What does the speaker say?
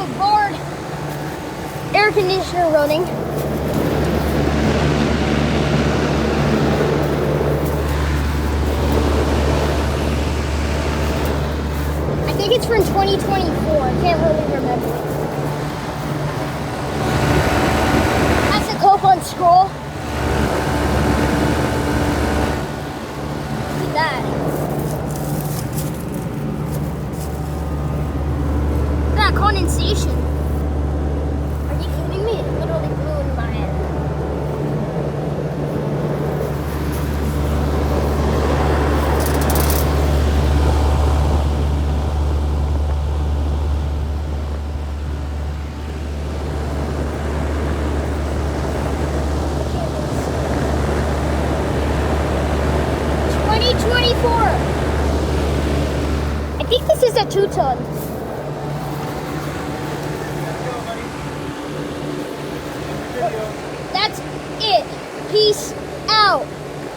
a Bard air conditioner running. I think it's from 2024. I can't really remember. That's a Coupon scroll. Look at that. That condensation. Are you kidding me? It literally blew in my head. I think this is a 2-ton. That's it. Peace out.